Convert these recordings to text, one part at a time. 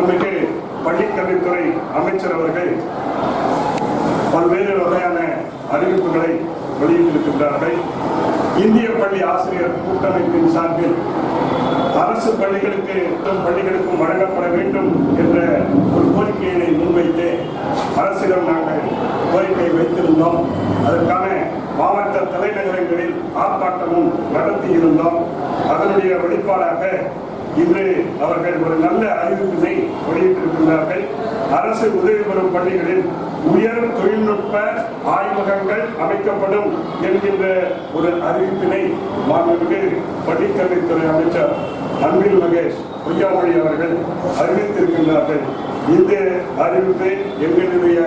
மாண்புமிகு பள்ளிக்கல்வித்துறை அமைச்சர் அவர்கள் பல்வேறு வகையான அறிவிப்புகளை வெளியிட்டிருக்கின்றார்கள். இந்திய பள்ளி ஆசிரியர் கூட்டமைப்பின் சார்பில் அரசு பள்ளிகளுக்கும் வழங்கப்பட வேண்டும் என்ற ஒரு கோரிக்கையினை முன்வைத்து அரசிடம் நாங்கள் கோரிக்கை வைத்திருந்தோம். அதற்கான மாவட்ட தலைநகரங்களில் ஆர்ப்பாட்டமும் நடத்தியிருந்தோம். அதனுடைய வெளிப்பாடாக இன்று அவர்கள் ஒரு நல்ல அறிவிப்பினை வெளியிட்டிருக்கின்றார்கள். அரசு உதவி பெறும் பள்ளிகளில் உயர் தொழில்நுட்ப ஆய்வகங்கள் அமைக்கப்படும் என்கின்ற ஒரு அறிவிப்பினை மாண்புமிகு பள்ளிக்கல்வித்துறை அமைச்சர் அன்பில் மகேஷ் பொய்யாமொழி அவர்கள் அறிவித்திருக்கின்றார்கள். இந்த அறிவிப்பை எங்களுடைய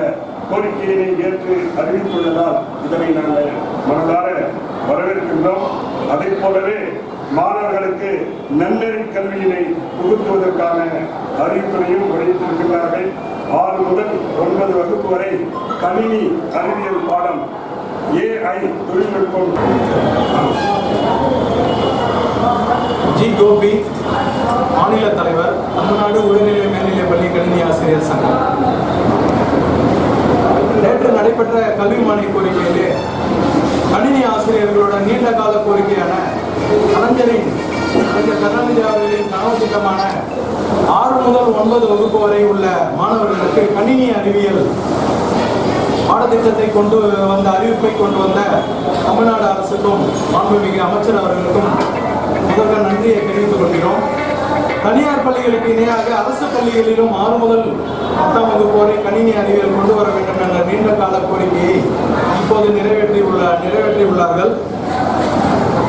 கோரிக்கையினை ஏற்று அறிவித்துள்ளதால் இதனை நாங்கள் மனதார வரவேற்கின்றோம். அதை போலவே மாணவர்களுக்கு நன்னெறி கல்வியினை புகுத்துவதற்கான அறிவிப்பினையும் வெளியிட்டிருக்கிறார்கள். 6 முதல் 9 வகுப்பு வரை கணினி அறிவியல் பாடம் AI தொழில்நுட்பம். ஜி கோபி, மாநில தலைவர், தமிழ்நாடு உயர்நிலை மேல்நிலை பள்ளி கணினி ஆசிரியர் சங்கம். நேற்று நடைபெற்ற கல்வி மானிய கோரிக்கையிலே கணினி ஆசிரியர்களோட நீண்ட கால கோரிக்கையான கலைஞரின் கருணாநிதி அவர்களின் கனவு திட்டமான 6 முதல் 9 வகுப்பு வரை உள்ள மாணவர்களுக்கு கணினி அறிவியல் பாடத்திட்டத்தை கொண்டு வந்த அறிவிப்பை கொண்டு வந்த தமிழ்நாடு அரசுக்கும் மாண்புமிகு அமைச்சர் அவர்களுக்கும் முதல்வர் நன்றியை தெரிவித்துக் கொள்கிறோம். தனியார் பள்ளிகளுக்கு இணையாக அரசு பள்ளிகளிலும் 6 முதல் 10ஆம் வகுப்பு வரை கணினி அறிவியல் கொண்டு வர வேண்டும் என்ற நீண்ட கால கோரிக்கையை இப்போது நிறைவேற்றியுள்ளார்கள்.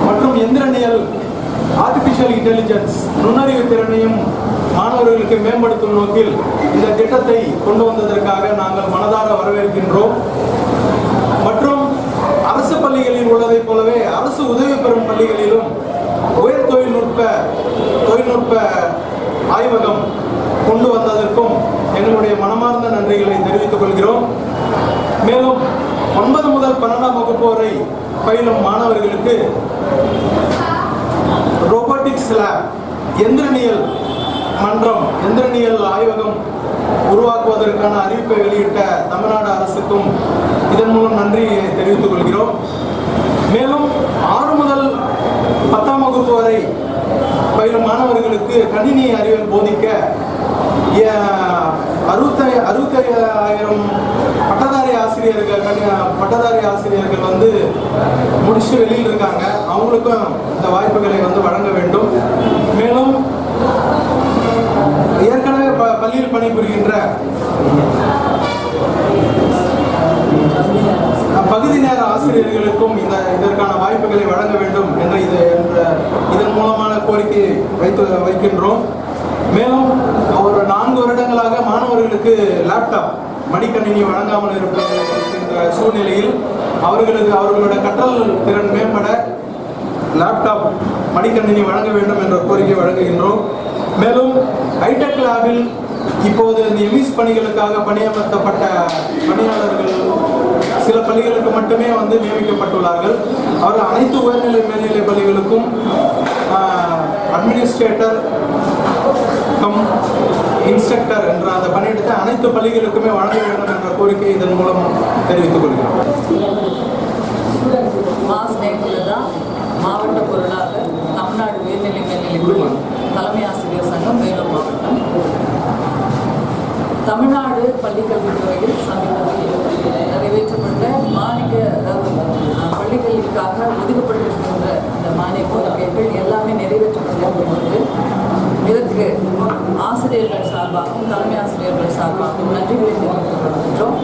மற்றும் எந்திரனியல், ஆர்டிபிஷியல் இன்டெலிஜென்ஸ், நுண்ணறிவு திறனையும் மாணவர்களுக்கு மேம்படுத்தும் நோக்கில் இந்த திட்டத்தை கொண்டு வந்ததற்காக நாங்கள் மனதார வரவேற்கின்றோம். மற்றும் அரசு பள்ளிகளில் உள்ளதை போலவே அரசு உதவி பெறும் பள்ளிகளிலும் உயர் தொழில்நுட்ப ஆய்வகம் கொண்டு வந்ததற்கும் எங்களுடைய மனமார்ந்த நன்றிகளை தெரிவித்துக் கொள்கிறோம். மேலும் 9 முதல் 12ஆம் வகுப்பு வரை பயிலும் மாணவர்களுக்கு ரோபோட்டிக்ஸ் லேப், எந்திரனியல் மன்றம், எந்திரனியல் ஆய்வகம் உருவாக்குவதற்கான அறிவிப்பை வெளியிட்ட தமிழ்நாடு அரசுக்கும் இதன் மூலம் நன்றியை தெரிவித்துக் கொள்கிறோம். மேலும் 6 முதல் 10ஆம் வகுப்பு வரை பயிலும் மாணவர்களுக்கு கணினி அறிவியல் போதிக்க 65,000 பட்டதாரி ஆசிரியர்கள் வந்து முடிச்சு வெளியில் இருக்காங்க. அவங்களுக்கும் இந்த வாய்ப்புகளை வழங்க வேண்டும். மேலும் ஏற்கனவே பள்ளியில் பணிபுரிகின்ற பகுதி நேர ஆசிரியர்களுக்கும் இதற்கான வாய்ப்புகளை வழங்க வேண்டும் என்ற இதன் மூலமான கோரிக்கையை வைக்கின்றோம். மேலும் ஒரு 4 வருடங்களாக மாணவர்களுக்கு லேப்டாப், மடிக்கணினி வழங்காமல் இருக்கின்ற சூழ்நிலையில் அவர்களோட கற்றல் திறன் மேம்பட லேப்டாப், மடிக்கணினி வழங்க வேண்டும் என்ற கோரிக்கை வழங்குகின்றோம். மேலும் ஹைடெக் லேபில் இப்போது இந்த எமிஸ் பணிகளுக்காக பணியமர்த்தப்பட்ட பணியாளர்கள் சில பள்ளிகளுக்கு மட்டுமே நியமிக்கப்பட்டுள்ளார்கள். அவர்கள் அனைத்து உயர்நிலை மேல்நிலை பள்ளிகளுக்கும் அட்மினிஸ்ட்ரேட்டர் கம் இன்ஸ்ட்ரக்டர் என்ற அந்த பணியிடத்தை அனைத்து பள்ளிகளுக்குமே வழங்க வேண்டும் என்ற கோரிக்கை இதன் மூலம் தெரிவித்துக் கொள்கிறோம். மாவட்ட பொருளாளர், தமிழ்நாடு உயர்நிலை மேல்நிலை தலைமை ஆசிரியர் சங்கம், வேலூர் மாவட்டம். தமிழ்நாடு பள்ளிக்கல்வித்துறையில் சமீபத்தில் நிறைவேற்றப்பட்ட பள்ளிகளுக்காக ஒதுக்கப்பட்டிருக்கின்ற இந்த மானிய கோரிக்கைகள் எல்லாமே நிறைவேற்றப்பட்டிருக்கிறது. இதற்கு ஆசிரியர்கள் சார்பாகவும் தலைமை ஆசிரியர்கள் சார்பாகவும் நன்றிகளை தெரிவித்துக்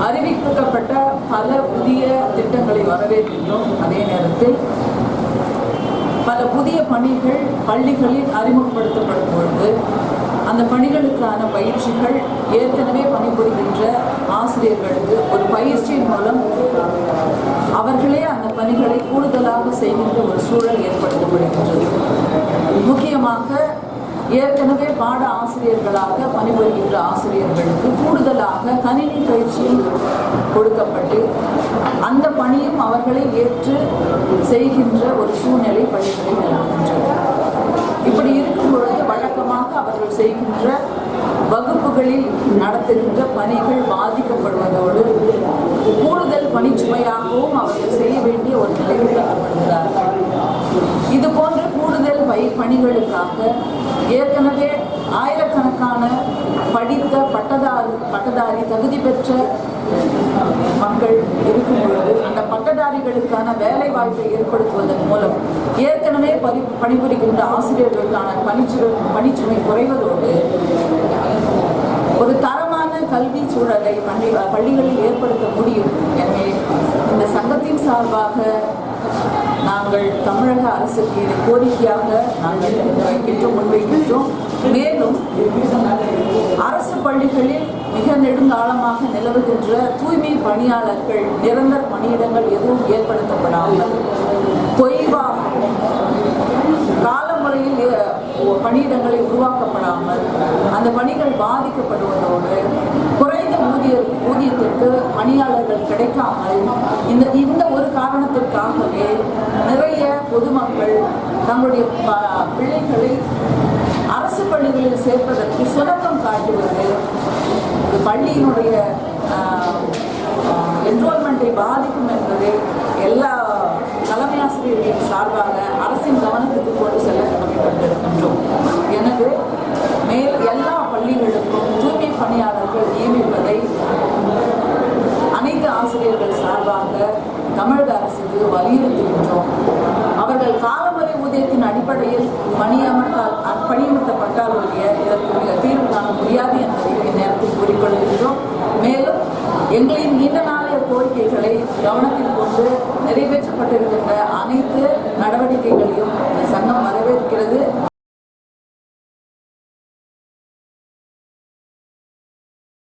அறிவிக்கப்பட்ட பல புதிய திட்டங்களை வரவேற்கின்றோம். அதே நேரத்தில் பல புதிய பணிகள் பள்ளிகளில் அறிமுகப்படுத்தப்படும் பொழுது அந்த பணிகளுக்கான பயிற்சிகள் ஏற்கனவே பணிபுரிகின்ற ஆசிரியர்களுக்கு ஒரு பயிற்சியின் மூலம் அவர்களே அந்த பணிகளை கூடுதலாக செய்கின்ற ஒரு சூழல் ஏற்படுத்தப்படுகின்றது. முக்கியமாக ஏற்கனவே பாட ஆசிரியர்களாக பணிபுரிகின்ற ஆசிரியர்களுக்கு கூடுதலாக கணினி பயிற்சியும் கொடுக்கப்பட்டு அந்த பணியும் அவர்களை ஏற்று செய்கின்ற ஒரு சூழ்நிலை பள்ளிகளில் நிலவுகின்றது. இப்படி இருக்கும் பொழுது வழக்கமாக அவர்கள் செய்கின்ற வகுப்புகளில் நடத்துகின்ற பணிகள் பாதிக்கப்படுவதோடு கூடுதல் பணிச்சுமையாகவும் அவர்கள் செய்ய வேண்டிய ஒரு நிலைக்கு தள்ளப்படுகிறார்கள். இது போன்ற கூடுதல் பணிகளுக்காக ஏற்கனவே ஆயிரக்கணக்கான படித்த பட்டதாரி தகுதி பெற்ற மக்கள் இருக்கும் பொழுது அந்த பட்டதாரிகளுக்கான வேலை வாய்ப்பை ஏற்படுத்துவதன் மூலம் ஏற்கனவே பணிபுரிகின்ற ஆசிரியர்களுக்கான பணிச்சுமை குறைவதோடு ஒரு தரமான கல்வி சூழலை பள்ளிகளில் ஏற்படுத்த முடியும். எனவே இந்த சங்கத்தின் சார்பாக நாங்கள் தமிழக அரசுக்கு இதை கோரிக்கையாக நாங்கள் முன்வைக்கின்றோம். மேலும் அரசு பள்ளிகளில் மிக நெடுங்காலமாக நிலவுகின்ற தூய்மை பணியாளர்கள் நிரந்தர பணியிடங்கள் எதுவும் ஏற்படுத்தப்படாமல் தொய்வாக காலமுறையில் பணியிடங்களை உருவாக்கப்படாமல் அந்த பணிகள் பாதிக்கப்படுவதோடு குறைந்த ஊதியத்திற்கு பணியாளர்கள் கிடைக்காமல் இந்த ஒரு காரணத்திற்காகவே நிறைய பொதுமக்கள் தங்களுடைய பிள்ளைகளை அரசு பள்ளிகளில் சேர்ப்பதற்கு சுணக்கம் காட்டுவது பள்ளியினுடைய என்ரோல்மெண்ட்டை பாதிக்கும் என்பதை எல்லா தலைமை ஆசிரியர்களின் சார்பாக அரசின் கவனத்துக்கு கொண்டு செல்ல கடமைப்பட்டிருக்கின்றோம். எனவே எல்லா பள்ளிகளுக்கும் தூய்மை பணியாளர்கள் நியமிப்பதை அனைத்து ஆசிரியர்கள் சார்பாக தமிழக அரசுக்கு வலியுறுத்துகின்றோம். அவர்கள் காலமுறை ஊதியத்தின் அடிப்படையில் பணியமர்த்தப்பட்டால் ஒழிய இதற்கு தீர்வு காண முடியாது என்பதை இந்நேரத்தில் கூறிக்கொள்கின்றோம். மேலும் எங்களின் நீண்ட நாளைய கோரிக்கைகளை கவனத்தில் கொண்டு நிறைவேற்றப்பட்டிருக்கின்ற அனைத்து நடவடிக்கைகளையும்